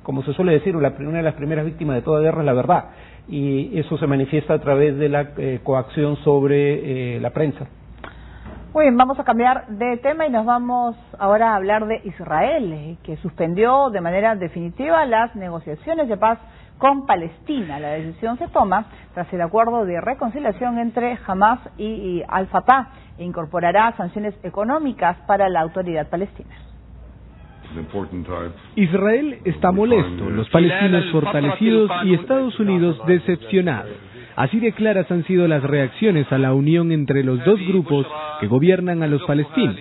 como se suele decir, una de las primeras víctimas de toda guerra es la verdad, y eso se manifiesta a través de la coacción sobre la prensa. Muy bien, vamos a cambiar de tema y nos vamos ahora a hablar de Israel, que suspendió de manera definitiva las negociaciones de paz con Palestina. La decisión se toma tras el acuerdo de reconciliación entre Hamas y Al-Fatah e incorporará sanciones económicas para la autoridad palestina. Israel está molesto, los palestinos fortalecidos y Estados Unidos decepcionados. Así de claras han sido las reacciones a la unión entre los dos grupos que gobiernan a los palestinos,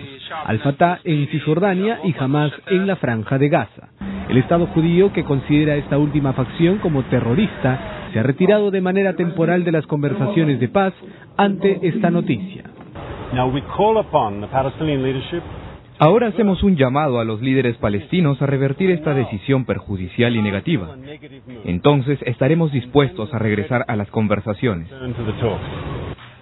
Al-Fatah en Cisjordania y Hamas en la Franja de Gaza. El Estado judío, que considera esta última facción como terrorista, se ha retirado de manera temporal de las conversaciones de paz ante esta noticia. Ahora hacemos un llamado a los líderes palestinos a revertir esta decisión perjudicial y negativa. Entonces estaremos dispuestos a regresar a las conversaciones.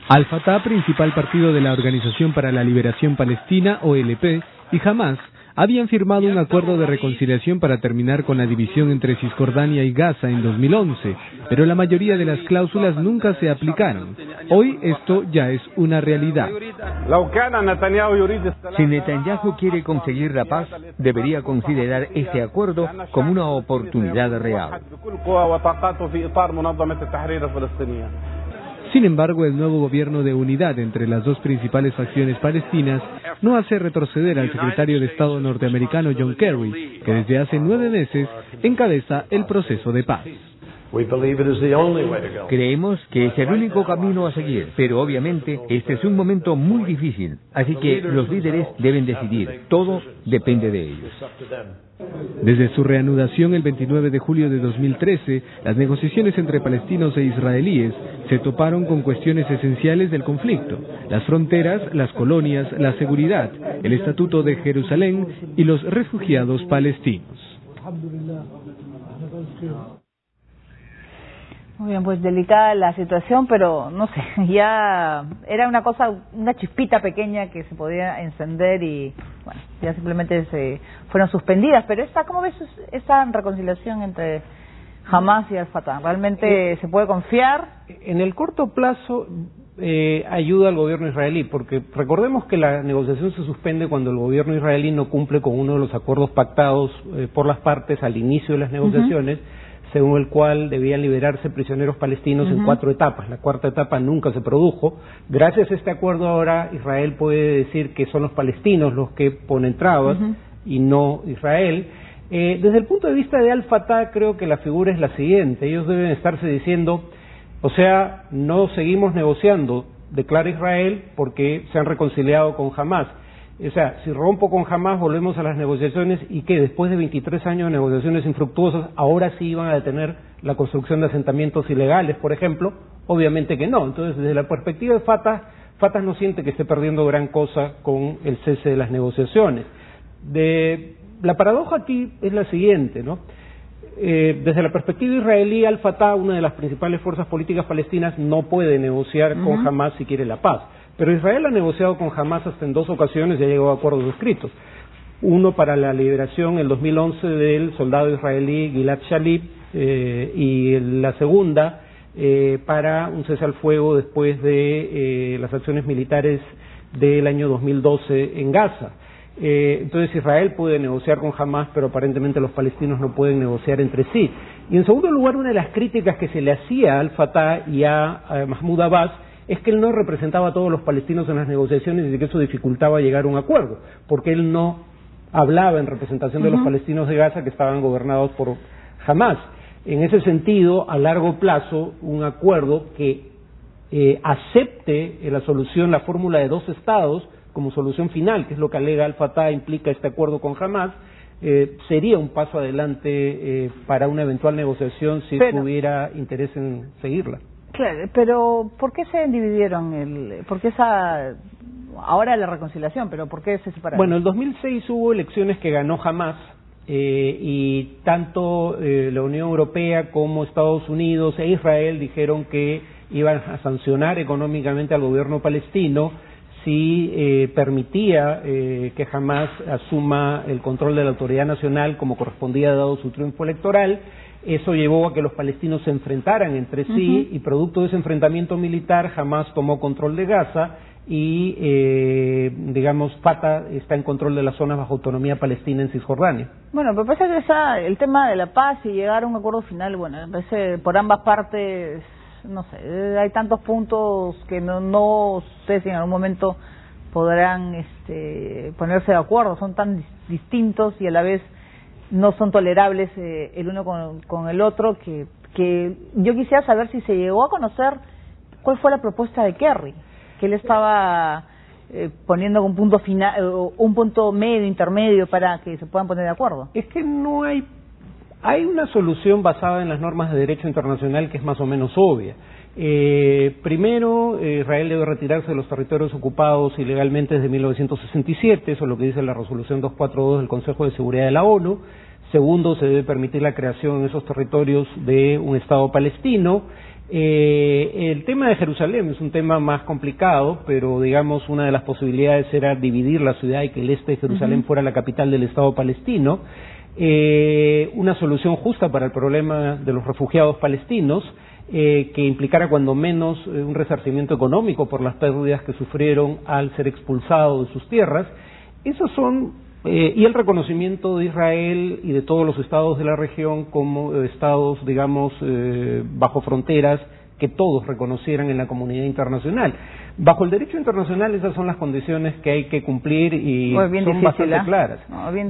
Al-Fatah, principal partido de la Organización para la Liberación Palestina, OLP, y Hamas habían firmado un acuerdo de reconciliación para terminar con la división entre Cisjordania y Gaza en 2011, pero la mayoría de las cláusulas nunca se aplicaron. Hoy esto ya es una realidad. Si Netanyahu quiere conseguir la paz, debería considerar este acuerdo como una oportunidad real. Sin embargo, el nuevo gobierno de unidad entre las dos principales facciones palestinas no hace retroceder al secretario de Estado norteamericano John Kerry, que desde hace 9 meses encabeza el proceso de paz. Creemos que es el único camino a seguir, pero obviamente este es un momento muy difícil, así que los líderes deben decidir. Todo depende de ellos. Desde su reanudación el 29 de julio de 2013, las negociaciones entre palestinos e israelíes se toparon con cuestiones esenciales del conflicto: las fronteras, las colonias, la seguridad, el Estatuto de Jerusalén y los refugiados palestinos. Muy bien, pues delicada la situación, pero no sé, ya era una cosa, una chispita pequeña que se podía encender y bueno, ya simplemente se fueron suspendidas. Pero ¿cómo ves esta reconciliación entre Hamas y Al-Fatah? ¿Realmente se puede confiar? En el corto plazo ayuda al gobierno israelí, porque recordemos que la negociación se suspende cuando el gobierno israelí no cumple con uno de los acuerdos pactados por las partes al inicio de las negociaciones, según el cual debían liberarse prisioneros palestinos en 4 etapas. La cuarta etapa nunca se produjo. Gracias a este acuerdo ahora Israel puede decir que son los palestinos los que ponen trabas y no Israel. Desde el punto de vista de Al-Fatah, creo que la figura es la siguiente: ellos deben estarse diciendo, o sea, no seguimos negociando, declara Israel, porque se han reconciliado con Hamas. O sea, si rompo con Hamas, volvemos a las negociaciones, y que después de 23 años de negociaciones infructuosas, ahora sí iban a detener la construcción de asentamientos ilegales, por ejemplo. Obviamente que no. Entonces, desde la perspectiva de Fatah no siente que esté perdiendo gran cosa con el cese de las negociaciones. La paradoja aquí es la siguiente, ¿no? Desde la perspectiva israelí, Al-Fatah, una de las principales fuerzas políticas palestinas, no puede negociar con Hamas si quiere la paz. Pero Israel ha negociado con Hamas hasta en 2 ocasiones y ha llegado a acuerdos escritos. Uno para la liberación en el 2011 del soldado israelí Gilad Shalit, y la segunda para un cese al fuego después de las acciones militares del año 2012 en Gaza. Entonces Israel puede negociar con Hamas, pero aparentemente los palestinos no pueden negociar entre sí. Y en segundo lugar, una de las críticas que se le hacía a Al-Fatah y a Mahmoud Abbas es que él no representaba a todos los palestinos en las negociaciones y que eso dificultaba llegar a un acuerdo, porque él no hablaba en representación de los palestinos de Gaza, que estaban gobernados por Hamas. En ese sentido, a largo plazo, un acuerdo que acepte la solución, la fórmula de 2 estados como solución final, que es lo que alega Al-Fatah, implica este acuerdo con Hamas, sería un paso adelante para una eventual negociación si hubiera interés en seguirla. Claro, pero ¿por qué se dividieron? ¿Por qué ahora la reconciliación, pero por qué se separaron? Bueno, en el 2006 hubo elecciones que ganó Hamas, y tanto la Unión Europea como Estados Unidos e Israel dijeron que iban a sancionar económicamente al gobierno palestino si permitía que Hamás asuma el control de la autoridad nacional como correspondía dado su triunfo electoral. Eso llevó a que los palestinos se enfrentaran entre sí y producto de ese enfrentamiento militar Hamás tomó control de Gaza y, digamos, Fatah está en control de las zonas bajo autonomía palestina en Cisjordania. Bueno, pero parece que el tema de la paz y llegar a un acuerdo final, bueno, parece por ambas partes, no sé, hay tantos puntos que no sé si en algún momento podrán ponerse de acuerdo, son tan distintos y a la vez no son tolerables el uno con el otro, que yo quisiera saber si se llegó a conocer cuál fue la propuesta de Kerry, que él estaba poniendo un punto final, un punto medio, intermedio, para que se puedan poner de acuerdo. Es que no hay una solución basada en las normas de derecho internacional que es más o menos obvia. Primero, Israel debe retirarse de los territorios ocupados ilegalmente desde 1967, eso es lo que dice la resolución 242 del Consejo de Seguridad de la ONU. Segundo, se debe permitir la creación en esos territorios de un Estado palestino. El tema de Jerusalén es un tema más complicado, pero digamos una de las posibilidades era dividir la ciudad y que el este de Jerusalén fuera la capital del Estado palestino. Una solución justa para el problema de los refugiados palestinos, que implicara cuando menos un resarcimiento económico por las pérdidas que sufrieron al ser expulsados de sus tierras. Esos son y el reconocimiento de Israel y de todos los estados de la región como estados, digamos, bajo fronteras que todos reconocieran en la comunidad internacional. Bajo el derecho internacional esas son las condiciones que hay que cumplir y son bastante claras.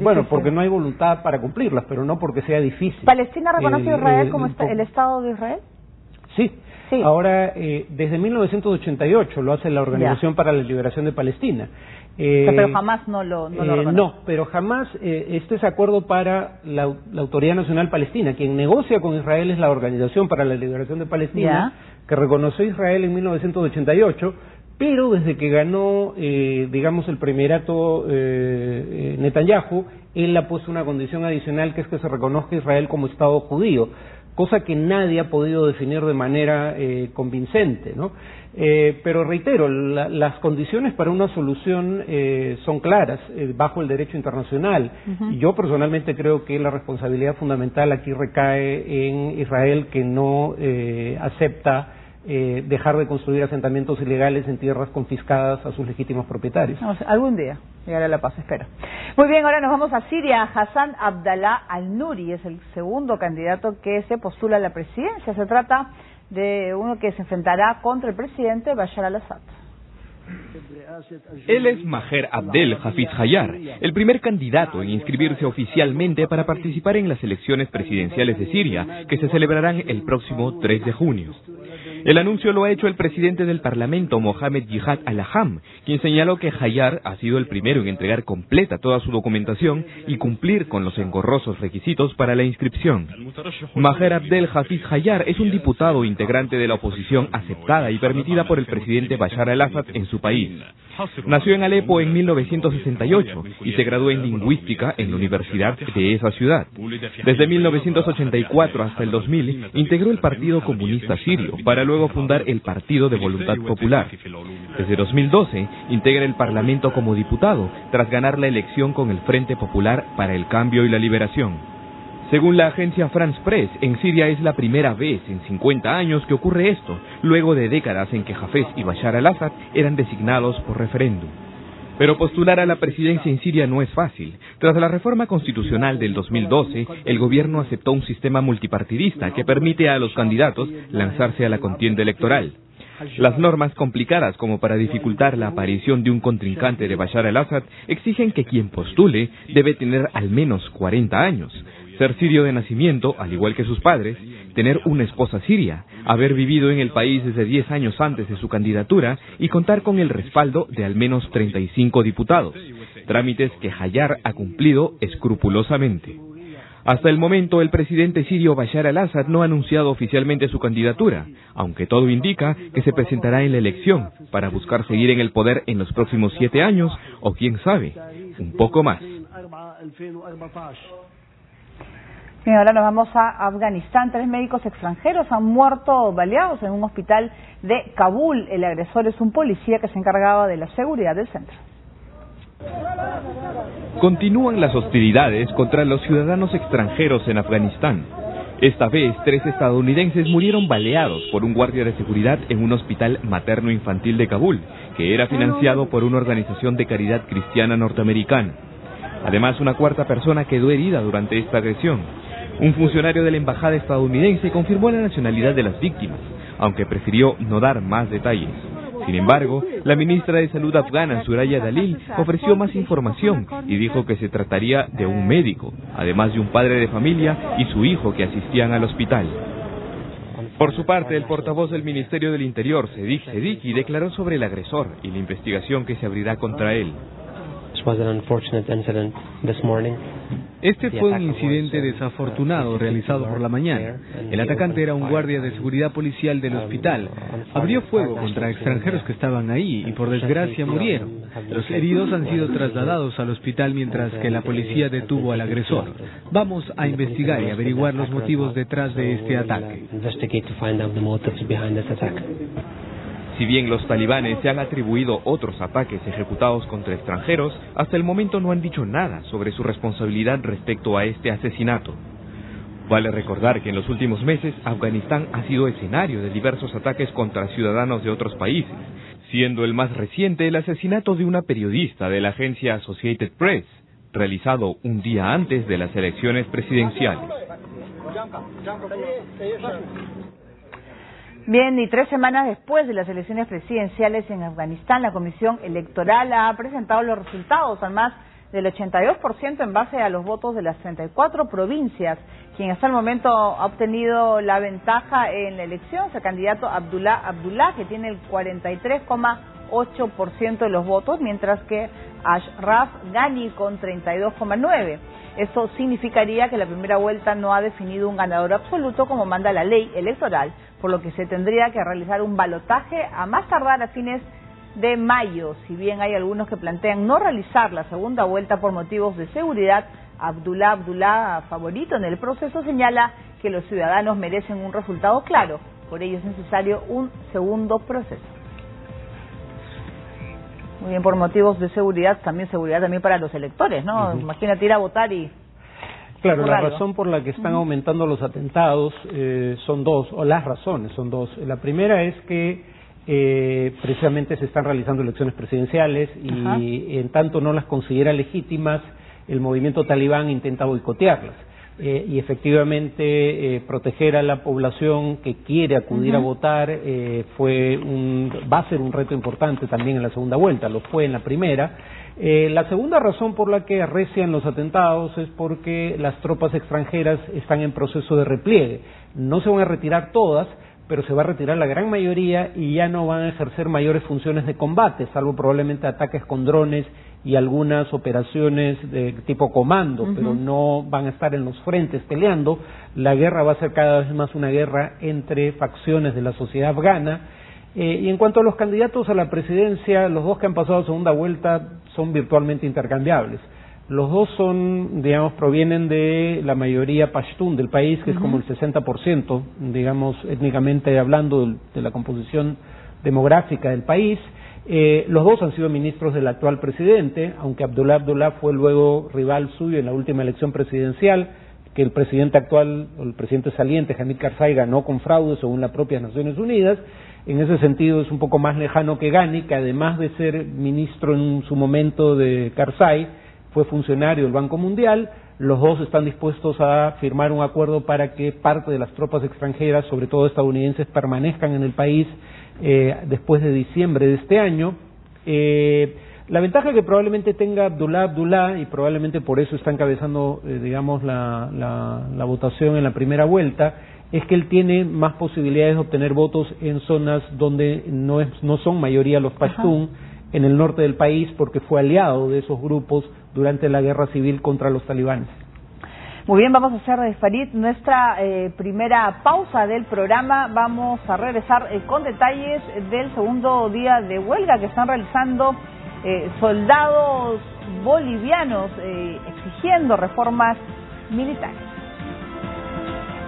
Bueno, porque no hay voluntad para cumplirlas, pero no porque sea difícil. ¿Palestina reconoce a Israel como el Estado de Israel? Sí. Ahora, desde 1988 lo hace la Organización para la Liberación de Palestina. Pero jamás no lo reconoce. No, pero jamás este es acuerdo para la Autoridad Nacional Palestina. Quien negocia con Israel es la Organización para la Liberación de Palestina, que reconoció a Israel en 1988, pero desde que ganó, digamos, el primerato Netanyahu, él ha puesto una condición adicional que es que se reconozca a Israel como Estado judío, cosa que nadie ha podido definir de manera convincente, ¿no? Pero reitero, las condiciones para una solución son claras bajo el derecho internacional. Yo personalmente creo que la responsabilidad fundamental aquí recae en Israel, que no acepta dejar de construir asentamientos ilegales en tierras confiscadas a sus legítimos propietarios. Algún día llegará la paz, espero. Muy bien, ahora nos vamos a Siria. Hassan Abdallah al-Nuri es el segundo candidato que se postula a la presidencia. Se trata de uno que se enfrentará contra el presidente Bashar al-Assad. Él es Maher Abdel Hafiz Hayar, el primer candidato en inscribirse oficialmente para participar en las elecciones presidenciales de Siria, que se celebrarán el próximo 3 de junio. El anuncio lo ha hecho el presidente del Parlamento, Mohamed Jihad al-Aham, quien señaló que Hayar ha sido el primero en entregar completa toda su documentación y cumplir con los engorrosos requisitos para la inscripción. Maher Abdel Hafiz Hayar es un diputado integrante de la oposición aceptada y permitida por el presidente Bashar al-Assad en su país. Nació en Alepo en 1968 y se graduó en lingüística en la universidad de esa ciudad. Desde 1984 hasta el 2000 integró el Partido Comunista Sirio para luego fundar el Partido de Voluntad Popular. Desde 2012 integra el Parlamento como diputado tras ganar la elección con el Frente Popular para el Cambio y la Liberación. Según la agencia France Press, en Siria es la primera vez en 50 años que ocurre esto, luego de décadas en que Hafez y Bashar al-Assad eran designados por referéndum. Pero postular a la presidencia en Siria no es fácil. Tras la reforma constitucional del 2012, el gobierno aceptó un sistema multipartidista que permite a los candidatos lanzarse a la contienda electoral. Las normas complicadas como para dificultar la aparición de un contrincante de Bashar al-Assad exigen que quien postule debe tener al menos 40 años, ser sirio de nacimiento, al igual que sus padres, tener una esposa siria, haber vivido en el país desde 10 años antes de su candidatura y contar con el respaldo de al menos 35 diputados, trámites que Hayar ha cumplido escrupulosamente. Hasta el momento, el presidente sirio Bashar al-Assad no ha anunciado oficialmente su candidatura, aunque todo indica que se presentará en la elección para buscar seguir en el poder en los próximos 7 años o, quién sabe, un poco más. Bien, ahora nos vamos a Afganistán. 3 médicos extranjeros han muerto baleados en un hospital de Kabul. El agresor es un policía que se encargaba de la seguridad del centro. Continúan las hostilidades contra los ciudadanos extranjeros en Afganistán. Esta vez, 3 estadounidenses murieron baleados por un guardia de seguridad en un hospital materno-infantil de Kabul, que era financiado por una organización de caridad cristiana norteamericana. Además, una 4ª persona quedó herida durante esta agresión. Un funcionario de la embajada estadounidense confirmó la nacionalidad de las víctimas, aunque prefirió no dar más detalles. Sin embargo, la ministra de Salud afgana, Suraya Dalil, ofreció más información y dijo que se trataría de un médico, además de un padre de familia y su hijo que asistían al hospital. Por su parte, el portavoz del Ministerio del Interior, Sadiq Seddiqui, declaró sobre el agresor y la investigación que se abrirá contra él. Este fue un incidente desafortunado realizado por la mañana. El atacante era un guardia de seguridad policial del hospital. Abrió fuego contra extranjeros que estaban ahí y por desgracia murieron. Los heridos han sido trasladados al hospital mientras que la policía detuvo al agresor. Vamos a investigar y averiguar los motivos detrás de este ataque. Si bien los talibanes se han atribuido otros ataques ejecutados contra extranjeros, hasta el momento no han dicho nada sobre su responsabilidad respecto a este asesinato. Vale recordar que en los últimos meses Afganistán ha sido escenario de diversos ataques contra ciudadanos de otros países, siendo el más reciente el asesinato de una periodista de la agencia Associated Press, realizado un día antes de las elecciones presidenciales. Bien, y 3 semanas después de las elecciones presidenciales en Afganistán, la Comisión Electoral ha presentado los resultados al más del 82% en base a los votos de las 34 provincias. Quien hasta el momento ha obtenido la ventaja en la elección es el candidato Abdullah, que tiene el 43,8% de los votos, mientras que Ashraf Ghani con 32,9%. Esto significaría que la primera vuelta no ha definido un ganador absoluto como manda la ley electoral, por lo que se tendría que realizar un balotaje a más tardar a fines de mayo. Si bien hay algunos que plantean no realizar la segunda vuelta por motivos de seguridad, Abdullah, favorito en el proceso, señala que los ciudadanos merecen un resultado claro. Por ello es necesario un segundo proceso. Muy bien, por motivos de seguridad también para los electores, ¿no? Imagínate ir a votar y... Claro, la razón por la que están aumentando los atentados son dos, o las razones son dos. La primera es que precisamente se están realizando elecciones presidenciales y en tanto no las considera legítimas, el movimiento talibán intenta boicotearlas. Y efectivamente proteger a la población que quiere acudir a votar va a ser un reto importante también en la segunda vuelta, lo fue en la primera. La segunda razón por la que arrecian los atentados es porque las tropas extranjeras están en proceso de repliegue. No se van a retirar todas, pero se va a retirar la gran mayoría y ya no van a ejercer mayores funciones de combate, salvo probablemente ataques con drones y algunas operaciones de tipo comando, pero no van a estar en los frentes peleando. La guerra va a ser cada vez más una guerra entre facciones de la sociedad afgana. Y en cuanto a los candidatos a la presidencia, los dos que han pasado a segunda vuelta son virtualmente intercambiables. Los dos provienen de la mayoría pashtun del país, que es como el 60%, digamos, étnicamente hablando, de la composición demográfica del país. Los dos han sido ministros del actual presidente, aunque Abdullah fue luego rival suyo en la última elección presidencial, que el presidente actual, o el presidente saliente, Hamid Karzai, ganó con fraude según las propias Naciones Unidas. En ese sentido es un poco más lejano que Ghani, que además de ser ministro en su momento de Karzai, fue funcionario del Banco Mundial. Los dos están dispuestos a firmar un acuerdo para que parte de las tropas extranjeras, sobre todo estadounidenses, permanezcan en el país después de diciembre de este año. La ventaja que probablemente tenga Abdullah, y probablemente por eso está encabezando, la votación en la primera vuelta, es que él tiene más posibilidades de obtener votos en zonas donde no son mayoría los pashtun, en el norte del país, porque fue aliado de esos grupos durante la guerra civil contra los talibanes. Muy bien, vamos a hacer, Farid, nuestra primera pausa del programa. Vamos a regresar con detalles del segundo día de huelga que están realizando soldados bolivianos exigiendo reformas militares.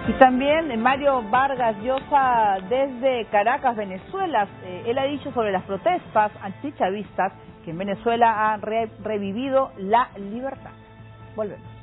Y también Mario Vargas Llosa desde Caracas, Venezuela. Él ha dicho sobre las protestas antichavistas que en Venezuela han revivido la libertad. Volvemos.